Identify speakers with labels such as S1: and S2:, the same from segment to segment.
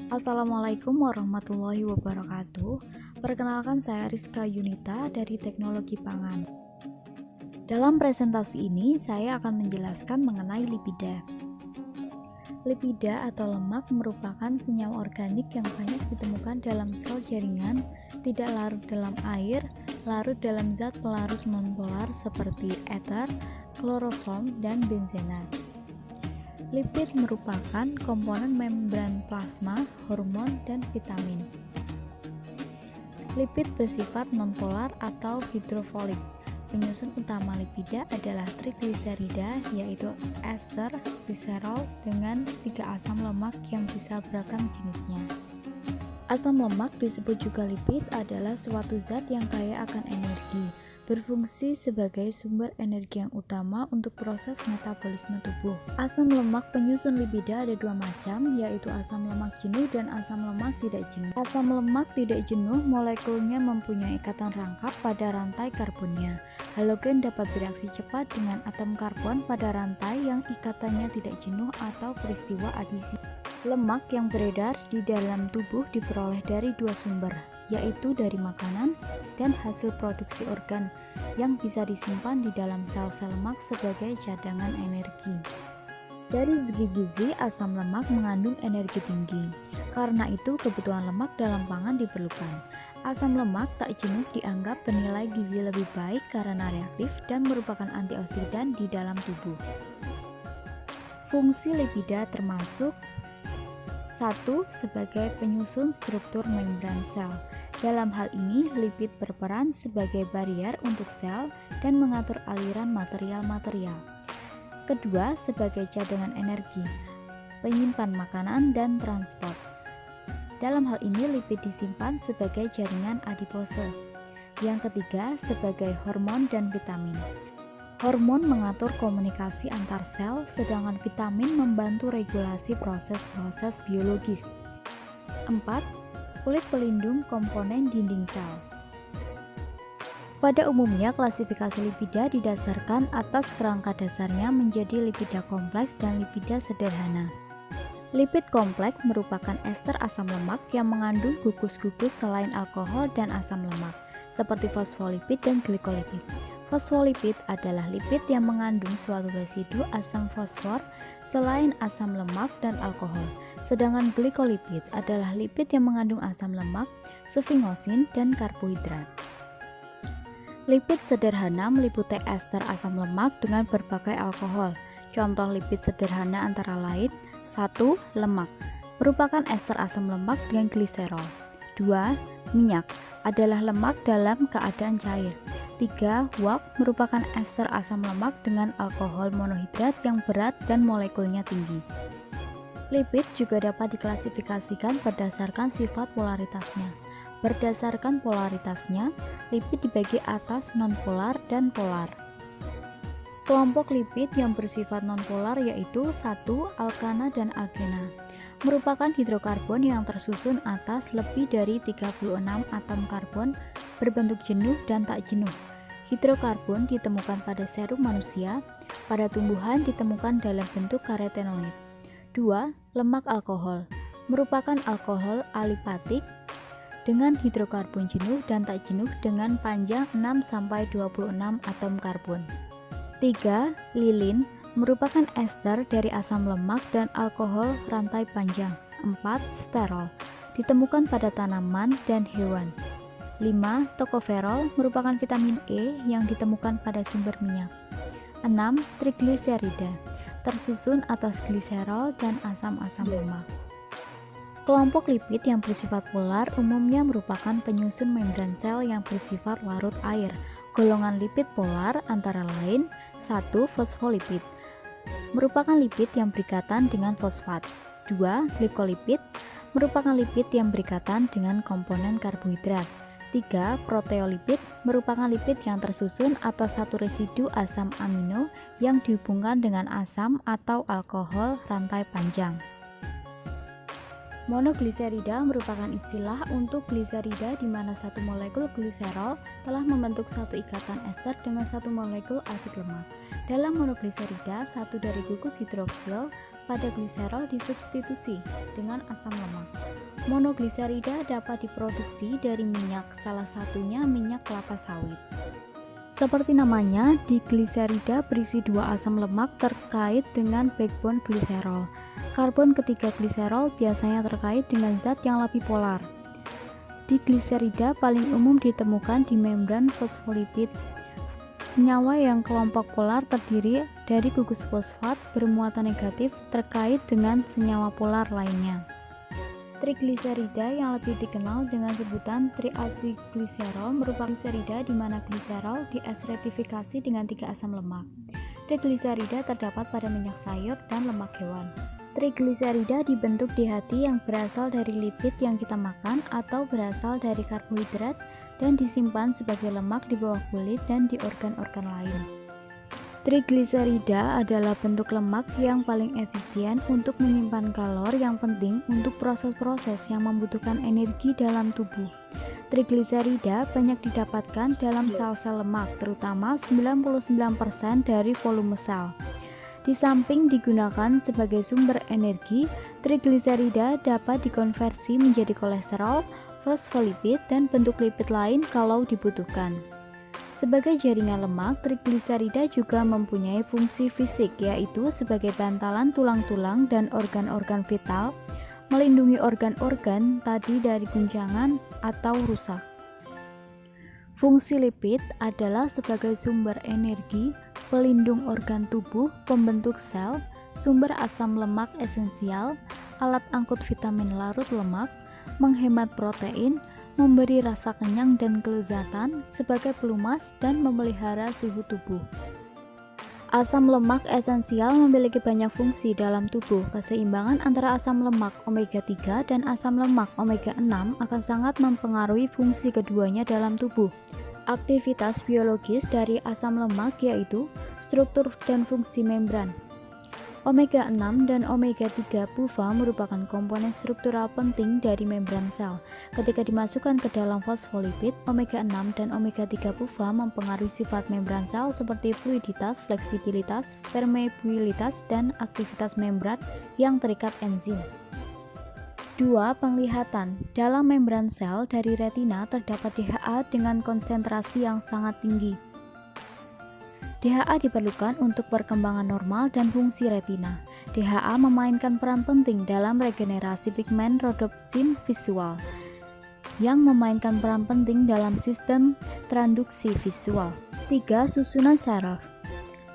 S1: Assalamualaikum warahmatullahi wabarakatuh. Perkenalkan, saya Rizka Yunita dari Teknologi Pangan. Dalam presentasi ini saya akan menjelaskan mengenai lipida. Lipida atau lemak merupakan senyawa organik yang banyak ditemukan dalam sel jaringan, tidak larut dalam air, larut dalam zat pelarut nonpolar seperti ether, kloroform, dan benzena. Lipid merupakan komponen membran plasma, hormon, dan vitamin. Lipid bersifat nonpolar atau hidrofolik. Penyusun utama lipida adalah trigliserida, yaitu ester, gliserol, dengan 3 asam lemak yang bisa beragam jenisnya. Asam lemak, disebut juga lipid, adalah suatu zat yang kaya akan energi, berfungsi sebagai sumber energi yang utama untuk proses metabolisme tubuh. Asam lemak penyusun lipida ada 2 macam, yaitu asam lemak jenuh dan asam lemak tidak jenuh. Asam lemak tidak jenuh molekulnya mempunyai ikatan rangkap pada rantai karbonnya. Halogen dapat bereaksi cepat dengan atom karbon pada rantai yang ikatannya tidak jenuh atau peristiwa adisi. Lemak yang beredar di dalam tubuh diperoleh dari 2 sumber, yaitu dari makanan dan hasil produksi organ yang bisa disimpan di dalam sel-sel lemak sebagai cadangan energi. Dari segi gizi, asam lemak mengandung energi tinggi. Karena itu, kebutuhan lemak dalam pangan diperlukan. Asam lemak tak jenuh dianggap bernilai gizi lebih baik karena reaktif dan merupakan antioksidan di dalam tubuh. Fungsi lipida termasuk 1. Sebagai penyusun struktur membran sel. Dalam hal ini, lipid berperan sebagai barier untuk sel dan mengatur aliran material-material. Kedua, sebagai cadangan energi, penyimpan makanan dan transport. Dalam hal ini, lipid disimpan sebagai jaringan adipose. Yang ketiga, sebagai hormon dan vitamin. Hormon mengatur komunikasi antar sel, sedangkan vitamin membantu regulasi proses-proses biologis. 4. Kulit pelindung komponen dinding sel. Pada umumnya, klasifikasi lipida didasarkan atas kerangka dasarnya menjadi lipida kompleks dan lipida sederhana. Lipid kompleks merupakan ester asam lemak yang mengandung gugus-gugus selain alkohol dan asam lemak, seperti fosfolipid dan glikolipid. Fosfolipid adalah lipid yang mengandung suatu residu asam fosfor selain asam lemak dan alkohol, sedangkan glikolipid adalah lipid yang mengandung asam lemak, sufingnosin, dan karbohidrat. Lipid sederhana meliputi ester asam lemak dengan berbagai alkohol. Contoh lipid sederhana antara lain: 1. Lemak, merupakan ester asam lemak dengan gliserol. 2. Minyak, adalah lemak dalam keadaan cair. 3. Wok, merupakan ester asam lemak dengan alkohol monohidrat yang berat dan molekulnya tinggi. Lipid juga dapat diklasifikasikan berdasarkan sifat polaritasnya. Berdasarkan polaritasnya, lipid dibagi atas nonpolar dan polar. Kelompok lipid yang bersifat nonpolar yaitu 1. Alkana dan alkena, merupakan hidrokarbon yang tersusun atas lebih dari 36 atom karbon berbentuk jenuh dan tak jenuh. Hidrokarbon ditemukan pada serum manusia, pada tumbuhan ditemukan dalam bentuk karotenoid. 2. Lemak alkohol, merupakan alkohol alipatik dengan hidrokarbon jenuh dan tak jenuh dengan panjang 6-26 atom karbon. 3. Lilin, merupakan ester dari asam lemak dan alkohol rantai panjang. 4. Sterol, ditemukan pada tanaman dan hewan. 5. Tokoferol, merupakan vitamin E yang ditemukan pada sumber minyak. 6. Trigliserida, tersusun atas gliserol dan asam-asam lemak. Kelompok lipid yang bersifat polar umumnya merupakan penyusun membran sel yang bersifat larut air. Golongan lipid polar antara lain: 1. Fosfolipid, merupakan lipid yang berikatan dengan fosfat. 2. Glikolipid, merupakan lipid yang berikatan dengan komponen karbohidrat. 3. Proteolipid, merupakan lipid yang tersusun atas satu residu asam amino yang dihubungkan dengan asam atau alkohol rantai panjang. Monogliserida merupakan istilah untuk gliserida di mana satu molekul gliserol telah membentuk satu ikatan ester dengan satu molekul asid lemak. Dalam monogliserida, satu dari gugus hidroksil pada gliserol disubstitusi dengan asam lemak. Monogliserida dapat diproduksi dari minyak, salah satunya minyak kelapa sawit. Seperti namanya, digliserida berisi dua asam lemak terkait dengan backbone gliserol. Karbon ketiga gliserol biasanya terkait dengan zat yang lebih polar. Digliserida paling umum ditemukan di membran fosfolipid. Senyawa yang kelompok polar terdiri dari gugus fosfat bermuatan negatif terkait dengan senyawa polar lainnya. Trigliserida yang lebih dikenal dengan sebutan triacylgliserol merupakan gliserida di mana gliserol diestratifikasi dengan 3 asam lemak. Trigliserida terdapat pada minyak sayur dan lemak hewan. Trigliserida dibentuk di hati yang berasal dari lipid yang kita makan atau berasal dari karbohidrat dan disimpan sebagai lemak di bawah kulit dan di organ-organ lain. Trigliserida adalah bentuk lemak yang paling efisien untuk menyimpan kalor yang penting untuk proses-proses yang membutuhkan energi dalam tubuh. Trigliserida banyak didapatkan dalam sel-sel lemak, terutama 99% dari volume sel. Di samping digunakan sebagai sumber energi, trigliserida dapat dikonversi menjadi kolesterol, fosfolipid, dan bentuk lipid lain kalau dibutuhkan. Sebagai jaringan lemak, trigliserida juga mempunyai fungsi fisik, yaitu sebagai bantalan tulang-tulang dan organ-organ vital, melindungi organ-organ tadi dari guncangan atau rusak. Fungsi lipid adalah sebagai sumber energi, pelindung organ tubuh, pembentuk sel, sumber asam lemak esensial, alat angkut vitamin larut lemak, menghemat protein, memberi rasa kenyang dan kelezatan sebagai pelumas dan memelihara suhu tubuh. Asam lemak esensial memiliki banyak fungsi dalam tubuh. Keseimbangan antara asam lemak omega 3 dan asam lemak omega 6 akan sangat mempengaruhi fungsi keduanya dalam tubuh. Aktivitas biologis dari asam lemak yaitu struktur dan fungsi membran. Omega 6 dan omega 3 PUFA merupakan komponen struktural penting dari membran sel. Ketika dimasukkan ke dalam fosfolipid, omega 6 dan omega 3 PUFA mempengaruhi sifat membran sel seperti fluiditas, fleksibilitas, permeabilitas, dan aktivitas membran yang terikat enzim. 2. Penglihatan. Dalam membran sel dari retina terdapat DHA dengan konsentrasi yang sangat tinggi. DHA diperlukan untuk perkembangan normal dan fungsi retina. DHA memainkan peran penting dalam regenerasi pigmen rodopsin visual, yang memainkan peran penting dalam sistem transduksi visual. 3. Susunan saraf.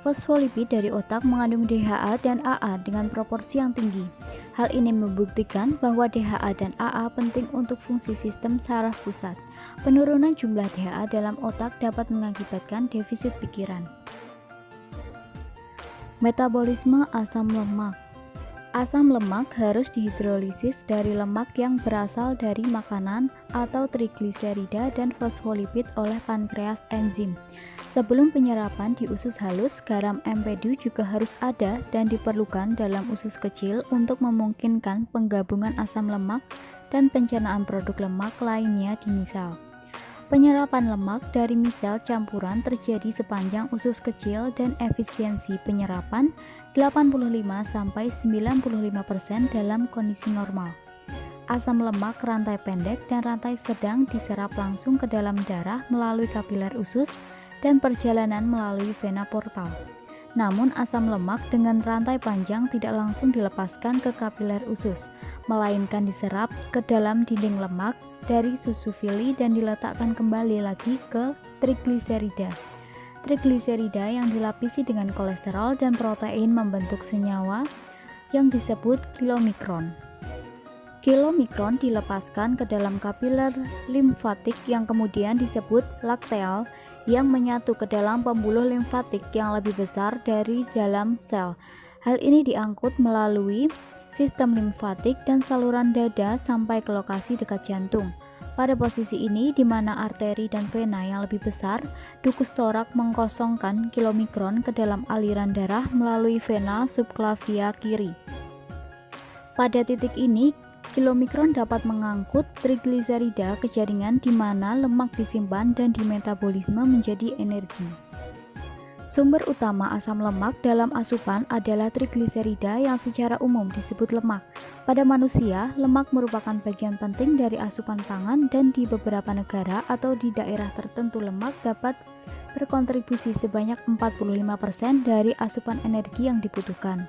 S1: Fosfolipid dari otak mengandung DHA dan AA dengan proporsi yang tinggi. Hal ini membuktikan bahwa DHA dan AA penting untuk fungsi sistem saraf pusat. Penurunan jumlah DHA dalam otak dapat mengakibatkan defisit pikiran. Metabolisme asam lemak. Asam lemak harus dihidrolisis dari lemak yang berasal dari makanan atau trigliserida dan fosfolipid oleh pankreas enzim. Sebelum penyerapan di usus halus, garam empedu juga harus ada dan diperlukan dalam usus kecil untuk memungkinkan penggabungan asam lemak dan pencernaan produk lemak lainnya di misel. Penyerapan lemak dari misel campuran terjadi sepanjang usus kecil dan efisiensi penyerapan 85-95% dalam kondisi normal. Asam lemak rantai pendek dan rantai sedang diserap langsung ke dalam darah melalui kapiler usus dan perjalanan melalui vena portal. Namun asam lemak dengan rantai panjang tidak langsung dilepaskan ke kapiler usus, melainkan diserap ke dalam dinding lemak dari susu fili dan diletakkan kembali lagi ke trigliserida. Trigliserida yang dilapisi dengan kolesterol dan protein membentuk senyawa yang disebut kilomikron. Kilomikron dilepaskan ke dalam kapiler limfatik yang kemudian disebut lakteal yang menyatu ke dalam pembuluh limfatik yang lebih besar dari dalam sel. Hal ini diangkut melalui sistem limfatik dan saluran dada sampai ke lokasi dekat jantung. Pada posisi ini, di mana arteri dan vena yang lebih besar, dukus torak mengkosongkan kilomikron ke dalam aliran darah melalui vena subclavia kiri. Pada titik ini, kilomikron dapat mengangkut trigliserida ke jaringan di mana lemak disimpan dan dimetabolisme menjadi energi. Sumber utama asam lemak dalam asupan adalah trigliserida yang secara umum disebut lemak. Pada manusia, lemak merupakan bagian penting dari asupan pangan dan di beberapa negara atau di daerah tertentu lemak dapat berkontribusi sebanyak 45% dari asupan energi yang dibutuhkan.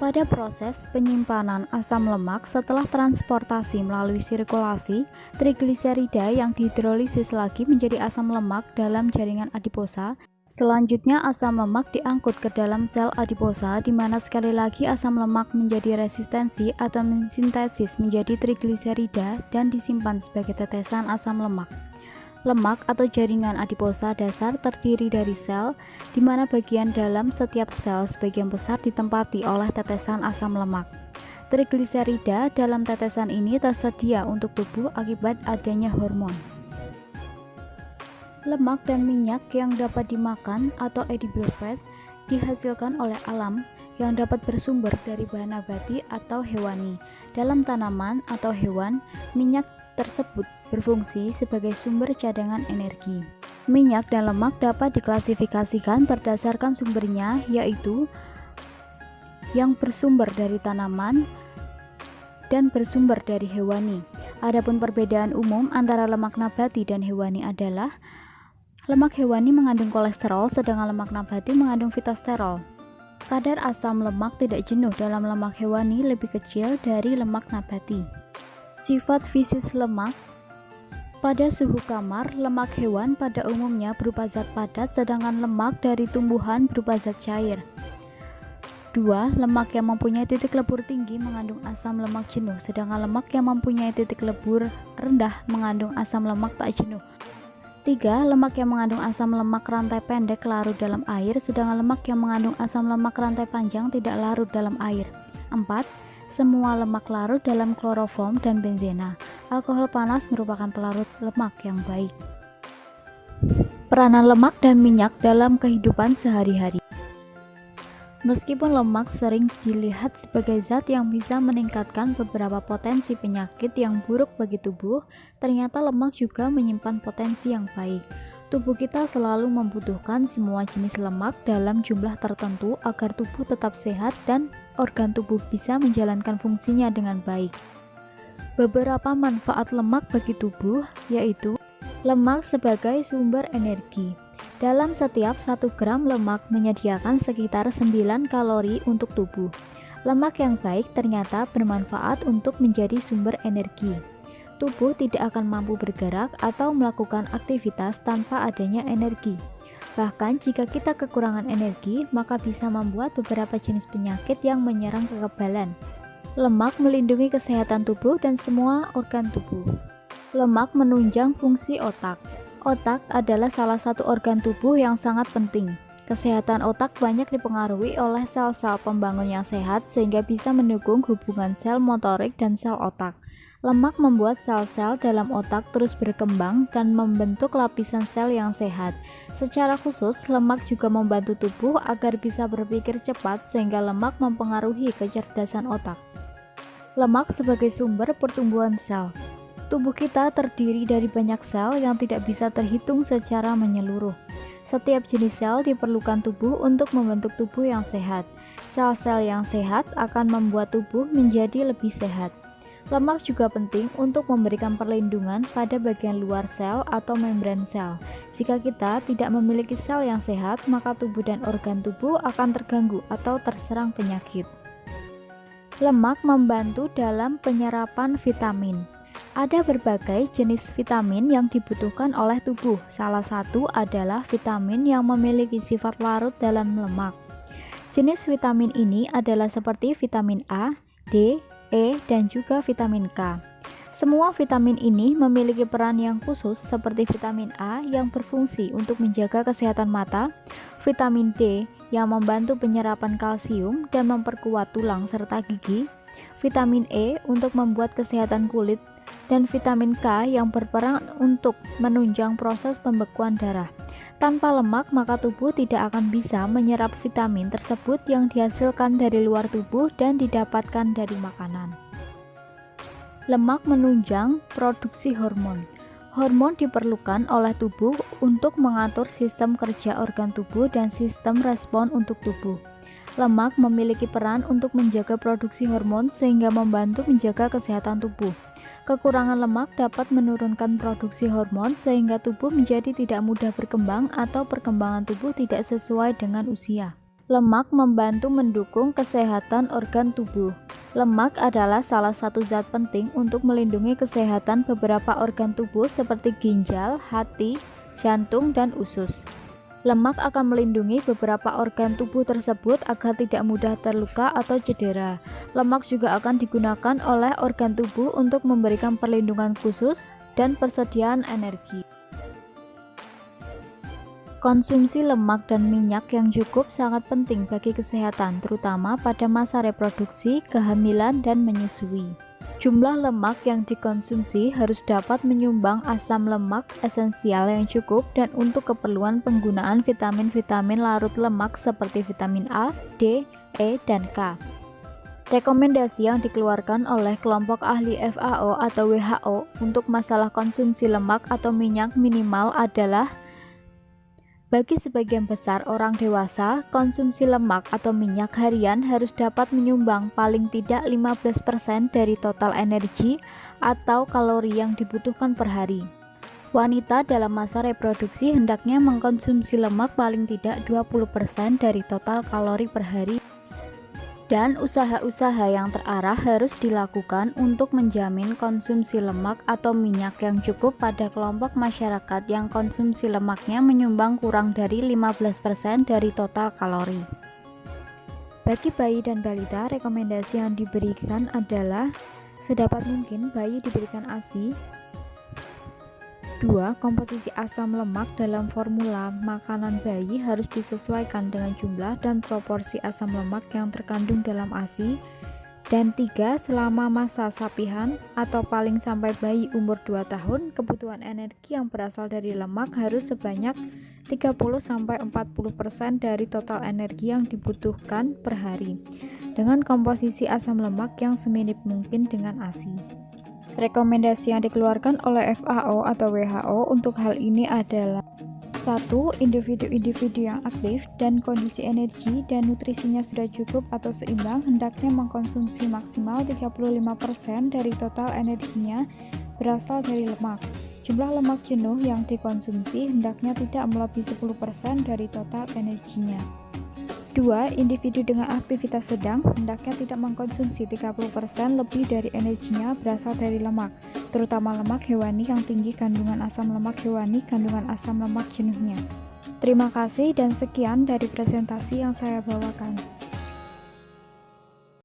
S1: Pada proses penyimpanan asam lemak setelah transportasi melalui sirkulasi, trigliserida yang dihidrolisis lagi menjadi asam lemak dalam jaringan adiposa. Selanjutnya asam lemak diangkut ke dalam sel adiposa di mana sekali lagi asam lemak menjadi resistensi atau mensintesis menjadi trigliserida dan disimpan sebagai tetesan asam lemak. Lemak atau jaringan adiposa dasar terdiri dari sel, di mana bagian dalam setiap sel sebagian besar ditempati oleh tetesan asam lemak. Trigliserida dalam tetesan ini tersedia untuk tubuh akibat adanya hormon. Lemak dan minyak yang dapat dimakan atau edible fat dihasilkan oleh alam yang dapat bersumber dari bahan nabati atau hewani. Dalam tanaman atau hewan, minyak tersebut berfungsi sebagai sumber cadangan energi. Minyak dan lemak dapat diklasifikasikan berdasarkan sumbernya, yaitu yang bersumber dari tanaman dan bersumber dari hewani. Adapun perbedaan umum antara lemak nabati dan hewani adalah lemak hewani mengandung kolesterol, sedangkan lemak nabati mengandung fitosterol. Kadar asam lemak tidak jenuh dalam lemak hewani lebih kecil dari lemak nabati. Sifat fisik lemak. Pada suhu kamar, lemak hewan pada umumnya berupa zat padat, sedangkan lemak dari tumbuhan berupa zat cair. 2. Lemak yang mempunyai titik lebur tinggi mengandung asam lemak jenuh, sedangkan lemak yang mempunyai titik lebur rendah mengandung asam lemak tak jenuh. 3. Lemak yang mengandung asam lemak rantai pendek larut dalam air, sedangkan lemak yang mengandung asam lemak rantai panjang tidak larut dalam air. 4. Semua lemak larut dalam kloroform dan benzena. Alkohol panas merupakan pelarut lemak yang baik. Peranan lemak dan minyak dalam kehidupan sehari-hari. Meskipun lemak sering dilihat sebagai zat yang bisa meningkatkan beberapa potensi penyakit yang buruk bagi tubuh, ternyata lemak juga menyimpan potensi yang baik. Tubuh kita selalu membutuhkan semua jenis lemak dalam jumlah tertentu agar tubuh tetap sehat dan organ tubuh bisa menjalankan fungsinya dengan baik. Beberapa manfaat lemak bagi tubuh yaitu lemak sebagai sumber energi. Dalam setiap 1 gram lemak menyediakan sekitar 9 kalori untuk tubuh. Lemak yang baik ternyata bermanfaat untuk menjadi sumber energi. Tubuh tidak akan mampu bergerak atau melakukan aktivitas tanpa adanya energi. Bahkan jika kita kekurangan energi, maka bisa membuat beberapa jenis penyakit yang menyerang kekebalan. Lemak melindungi kesehatan tubuh dan semua organ tubuh. Lemak menunjang fungsi otak. Otak adalah salah satu organ tubuh yang sangat penting. Kesehatan otak banyak dipengaruhi oleh sel-sel pembangun yang sehat sehingga bisa mendukung hubungan sel motorik dan sel otak. Lemak membuat sel-sel dalam otak terus berkembang dan membentuk lapisan sel yang sehat. Secara khusus, lemak juga membantu tubuh agar bisa berpikir cepat sehingga lemak mempengaruhi kecerdasan otak. Lemak sebagai sumber pertumbuhan sel. Tubuh kita terdiri dari banyak sel yang tidak bisa terhitung secara menyeluruh. Setiap jenis sel diperlukan tubuh untuk membentuk tubuh yang sehat. Sel-sel yang sehat akan membuat tubuh menjadi lebih sehat. Lemak juga penting untuk memberikan perlindungan pada bagian luar sel atau membran sel. Jika kita tidak memiliki sel yang sehat, maka tubuh dan organ tubuh akan terganggu atau terserang penyakit. Lemak membantu dalam penyerapan vitamin. Ada berbagai jenis vitamin yang dibutuhkan oleh tubuh. Salah satu adalah vitamin yang memiliki sifat larut dalam lemak. Jenis vitamin ini adalah seperti vitamin A, D, E, dan juga vitamin K. Semua vitamin ini memiliki peran yang khusus seperti vitamin A yang berfungsi untuk menjaga kesehatan mata, vitamin D yang membantu penyerapan kalsium dan memperkuat tulang serta gigi, vitamin E untuk membuat kesehatan kulit, dan vitamin K yang berperan untuk menunjang proses pembekuan darah. Tanpa lemak, maka tubuh tidak akan bisa menyerap vitamin tersebut yang dihasilkan dari luar tubuh dan didapatkan dari makanan. Lemak menunjang produksi hormon. Hormon diperlukan oleh tubuh untuk mengatur sistem kerja organ tubuh dan sistem respon untuk tubuh. Lemak memiliki peran untuk menjaga produksi hormon sehingga membantu menjaga kesehatan tubuh. Kekurangan lemak dapat menurunkan produksi hormon sehingga tubuh menjadi tidak mudah berkembang atau perkembangan tubuh tidak sesuai dengan usia. Lemak membantu mendukung kesehatan organ tubuh. Lemak adalah salah satu zat penting untuk melindungi kesehatan beberapa organ tubuh seperti ginjal, hati, jantung, dan usus. Lemak akan melindungi beberapa organ tubuh tersebut agar tidak mudah terluka atau cedera. Lemak juga akan digunakan oleh organ tubuh untuk memberikan perlindungan khusus dan persediaan energi. Konsumsi lemak dan minyak yang cukup sangat penting bagi kesehatan, terutama pada masa reproduksi, kehamilan, dan menyusui. Jumlah lemak yang dikonsumsi harus dapat menyumbang asam lemak esensial yang cukup dan untuk keperluan penggunaan vitamin-vitamin larut lemak seperti vitamin A, D, E, dan K. Rekomendasi yang dikeluarkan oleh kelompok ahli FAO atau WHO untuk masalah konsumsi lemak atau minyak minimal adalah bagi sebagian besar orang dewasa, konsumsi lemak atau minyak harian harus dapat menyumbang paling tidak 15% dari total energi atau kalori yang dibutuhkan per hari. Wanita dalam masa reproduksi hendaknya mengkonsumsi lemak paling tidak 20% dari total kalori per hari. Dan usaha-usaha yang terarah harus dilakukan untuk menjamin konsumsi lemak atau minyak yang cukup pada kelompok masyarakat yang konsumsi lemaknya menyumbang kurang dari 15% dari total kalori. Bagi bayi dan balita, rekomendasi yang diberikan adalah sedapat mungkin bayi diberikan ASI. 2. Komposisi asam lemak dalam formula makanan bayi harus disesuaikan dengan jumlah dan proporsi asam lemak yang terkandung dalam ASI. Dan 3. Selama masa sapihan atau paling sampai bayi umur 2 tahun, kebutuhan energi yang berasal dari lemak harus sebanyak 30-40% dari total energi yang dibutuhkan per hari, dengan komposisi asam lemak yang semirip mungkin dengan ASI. Rekomendasi yang dikeluarkan oleh FAO atau WHO untuk hal ini adalah 1. Individu-individu yang aktif dan kondisi energi dan nutrisinya sudah cukup atau seimbang hendaknya mengkonsumsi maksimal 35% dari total energinya berasal dari lemak. Jumlah lemak jenuh yang dikonsumsi hendaknya tidak melebihi 10% dari total energinya. 2. Individu dengan aktivitas sedang hendaknya tidak mengkonsumsi 30% lebih dari energinya berasal dari lemak, terutama lemak hewani yang tinggi kandungan asam lemak hewani kandungan asam lemak jenuhnya. Terima kasih dan sekian dari presentasi yang saya bawakan.